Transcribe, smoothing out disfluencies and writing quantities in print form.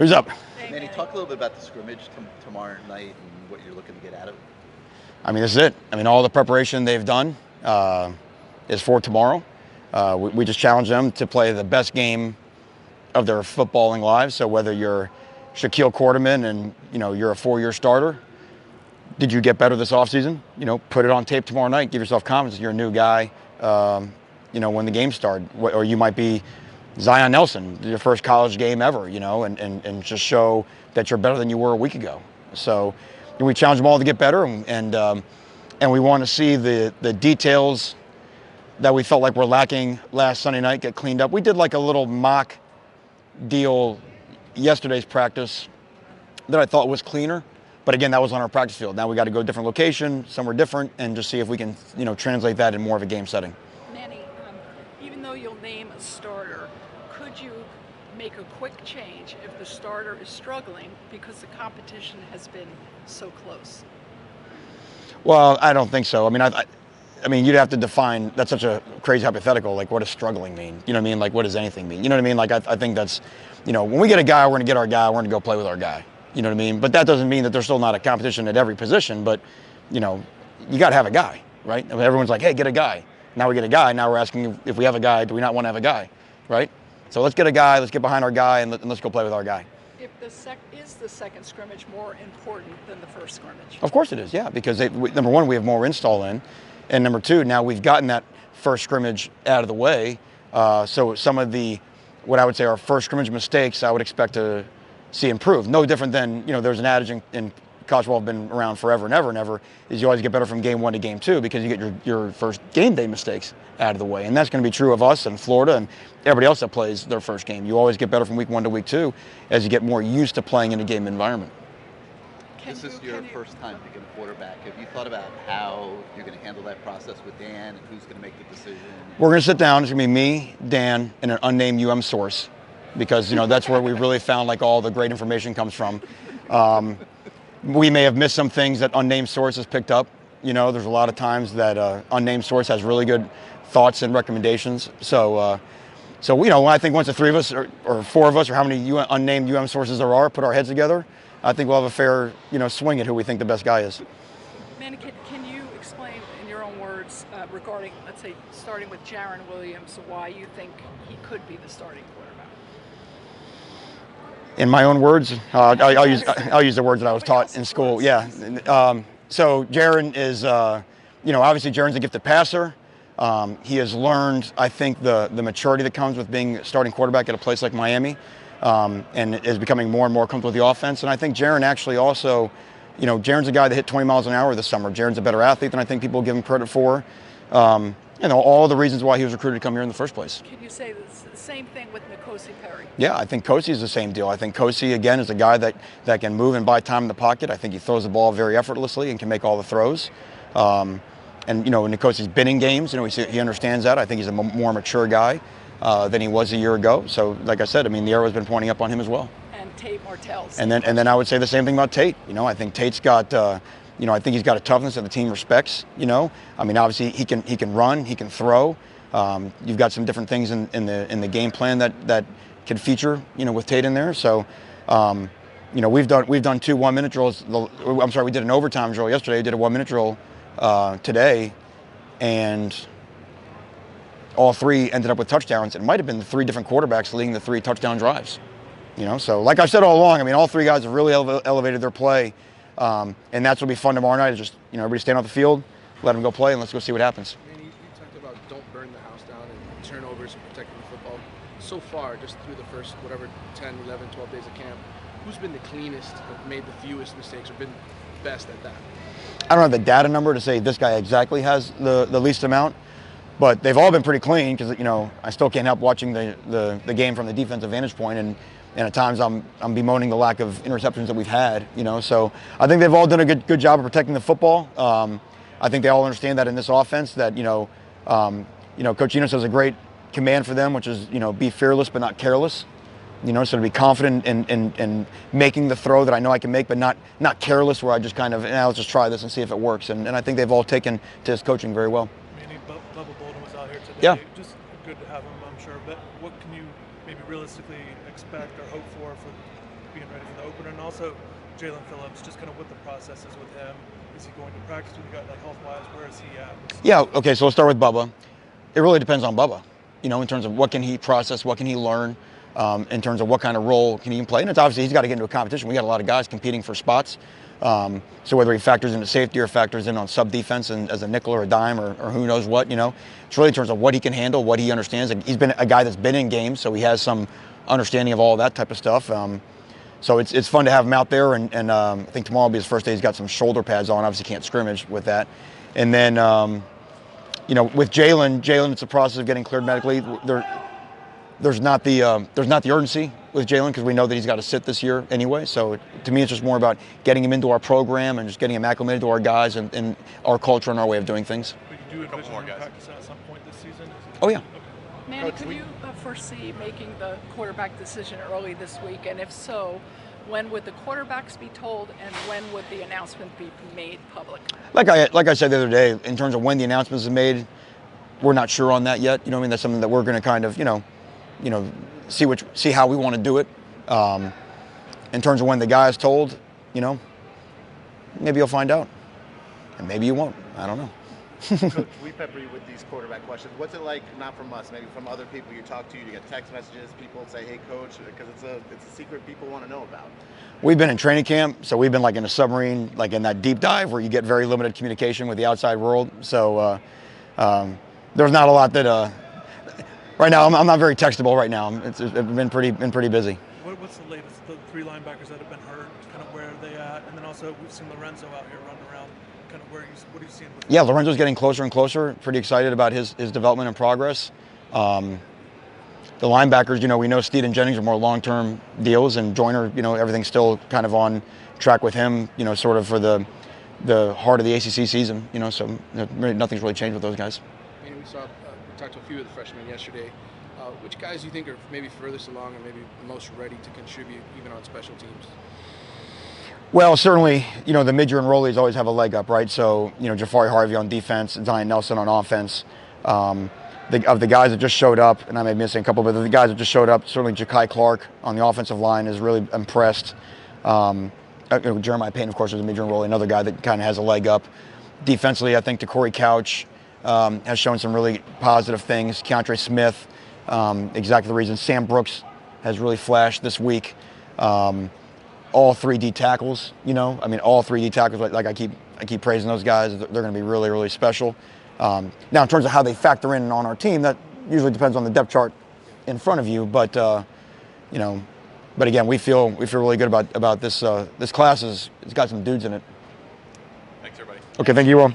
Who's up? Hey, Manny, talk a little bit about the scrimmage tomorrow night and what you're looking to get out of it. I mean, this is it. I mean, all the preparation they've done is for tomorrow. We just challenge them to play the best game of their footballing lives. So whether you're Shaquille Quarterman and, you're a 4-year starter, did you get better this offseason? Put it on tape tomorrow night. Give yourself confidence. You're a new guy, when the game started. Or you might be Zion Nelson, your first college game ever, and just show that you're better than you were a week ago. So we challenge them all to get better, and we want to see the details that we felt like were lacking last Sunday night get cleaned up. We did like a little mock deal yesterday's practice that I thought was cleaner. But again, that was on our practice field. Now we got to go a different location, somewhere different, and just see if we can, translate that in more of a game setting. Manny, even though you'll name a starter, could you make a quick change if the starter is struggling because the competition has been so close? Well, I don't think so. I mean, you'd have to define, that's such a crazy hypothetical, like what does struggling mean? You know what I mean? Like what does anything mean? You know what I mean? Like I think that's, when we get a guy, we're going to get our guy, we're going to go play with our guy. You know what I mean? But that doesn't mean that there's still not a competition at every position, but, you got to have a guy, right? I mean, everyone's like, hey, get a guy. Now we get a guy, now we're asking if we have a guy, do we not want to have a guy, right? So let's get a guy, let's get behind our guy, and let's go play with our guy. Is the second scrimmage more important than the first scrimmage? Of course it is, yeah, because number one, we have more install in, and number two, now we've gotten that first scrimmage out of the way, so some of what I would say are first scrimmage mistakes, I would expect to see improve. No different than, there's an adage in college football, been around forever and ever, is you always get better from game 1 to game 2 because you get your first game day mistakes out of the way. And that's going to be true of us and Florida and everybody else that plays their first game. You always get better from week 1 to week 2 as you get more used to playing in a game environment. This is your first time picking a quarterback. Have you thought about how you're going to handle that process with Dan and who's going to make the decision? We're going to sit down. It's going to be me, Dan, and an unnamed source because, that's where we really found like all the great information comes from. We may have missed some things that unnamed source has picked up. There's a lot of times that unnamed source has really good thoughts and recommendations. So I think once the 3 of us or 4 of us or how many unnamed sources there are put our heads together, I think we'll have a fair, swing at who we think the best guy is. Manny, can you explain in your own words regarding, let's say, starting with Jaron Williams, why you think he could be the starting quarterback? In my own words, I'll use the words that I was taught in school. Yeah. So Jaron is, obviously Jaron's a gifted passer. He has learned, I think, the maturity that comes with being a starting quarterback at a place like Miami, and is becoming more and more comfortable with the offense. And I think Jaron actually also, Jaron's a guy that hit 20 miles an hour this summer. Jaron's a better athlete than I think people give him credit for. All the reasons why he was recruited to come here in the first place. Could you say the same thing with N'Kosi Perry? Yeah, I think Kosi is the same deal. I think Kosi, again, is a guy that can move and buy time in the pocket. I think he throws the ball very effortlessly and can make all the throws. And N'Kosi's been in games. He understands that. I think he's a more mature guy than he was a year ago. So, like I said, the arrow has been pointing up on him as well. And Tate Martell. And then I would say the same thing about Tate. I think Tate's got. I think he's got a toughness that the team respects. Obviously he can run, he can throw. You've got some different things in the game plan that can feature, with Tate in there. So, we've done 2 1-minute drills. We did an overtime drill yesterday. We did a 1-minute drill today, and all 3 ended up with touchdowns. It might have been the 3 different quarterbacks leading the 3 touchdown drives. So like I've said all along, all 3 guys have really elevated their play. And that's what'll be fun tomorrow night is just, everybody stand off the field, let them go play, and let's go see what happens. Manny, you talked about don't burn the house down and turnovers and protecting the football. So far, just through the first, 10, 11, 12 days of camp, who's been the cleanest, made the fewest mistakes, or been best at that? I don't have the data number to say this guy exactly has the least amount, but they've all been pretty clean because, I still can't help watching the game from the defensive vantage point, and at times I'm bemoaning the lack of interceptions that we've had, So I think they've all done a good job of protecting the football. I think they all understand that in this offense that, Coach Enos has a great command for them, which is, be fearless but not careless. So to be confident in making the throw that I know I can make, but not careless where I just kind of, let's just try this and see if it works. And I think they've all taken to his coaching very well. Manny, Bubba Bolden was out here today. Yeah. Just good to have him, I'm sure. But what can you maybe realistically expect or hope for being ready for the opener, and also Jalen Phillips, just kind of what the process is with him. Is he going to practice? We got like health-wise, where is he at? Yeah, okay, so we'll start with Bubba. It really depends on Bubba, in terms of what can he process, what can he learn, in terms of what kind of role can he play. And it's obviously he's got to get into a competition. We got a lot of guys competing for spots. So whether he factors into safety or factors in on sub defense and as a nickel or a dime or who knows what, it's really in terms of what he can handle, what he understands. He's been a guy that's been in games, so he has some understanding of all that type of stuff. So it's fun to have him out there, and I think tomorrow will be his first day. He's got some shoulder pads on. Obviously can't scrimmage with that. And then, with Jalen, it's a process of getting cleared medically. There's not the urgency with Jalen because we know that he's got to sit this year anyway. So to me, it's just more about getting him into our program and just getting him acclimated to our guys and our culture and our way of doing things. But you do envision him practicing at some point this season? Oh yeah. Manny, could you foresee making the quarterback decision early this week? And if so, when would the quarterbacks be told, and when would the announcement be made public? Like I said the other day, in terms of when the announcement is made, we're not sure on that yet. That's something that we're going to kind of, see how we want to do it. In terms of when the guy is told, maybe you'll find out, and maybe you won't. I don't know. Coach, we pepper you with these quarterback questions. What's it like, not from us, maybe from other people you talk to? You get text messages, people say, "Hey, coach," because it's a secret people want to know about. We've been in training camp, so we've been like in a submarine, like in that deep dive where you get very limited communication with the outside world. So there's not a lot that. Right now, I'm not very textable. Right now, it's been pretty busy. What's the latest? The 3 linebackers that have been hurt, kind of where are they at? And then also we've seen Lorenzo out here running around. Kind of what are you seeing? Yeah, Lorenzo's getting closer and closer. Pretty excited about his development and progress. The linebackers, we know Steed and Jennings are more long-term deals, and Joyner, everything's still kind of on track with him, sort of for the heart of the ACC season, so nothing's really changed with those guys. I mean, we talked to a few of the freshmen yesterday. Which guys do you think are maybe furthest along and maybe most ready to contribute even on special teams? Well, certainly, the mid-year enrollees always have a leg up, right? So, Jafari Harvey on defense, Zion Nelson on offense. Of the guys that just showed up, and I may be missing a couple, but the guys that just showed up, certainly Ja'Kai Clark on the offensive line is really impressed. Jeremiah Payne, of course, is a mid-year enrollee, another guy that kind of has a leg up. Defensively, I think Corey Couch has shown some really positive things. Keontre Smith, exactly the reason. Sam Brooks has really flashed this week. All 3 D tackles, all 3 D tackles, like I keep praising those guys. They're going to be really, really special. Now, in terms of how they factor in on our team, that usually depends on the depth chart in front of you. But but again, we feel really good about this. This class it's got some dudes in it. Thanks, everybody. Okay, thank you all.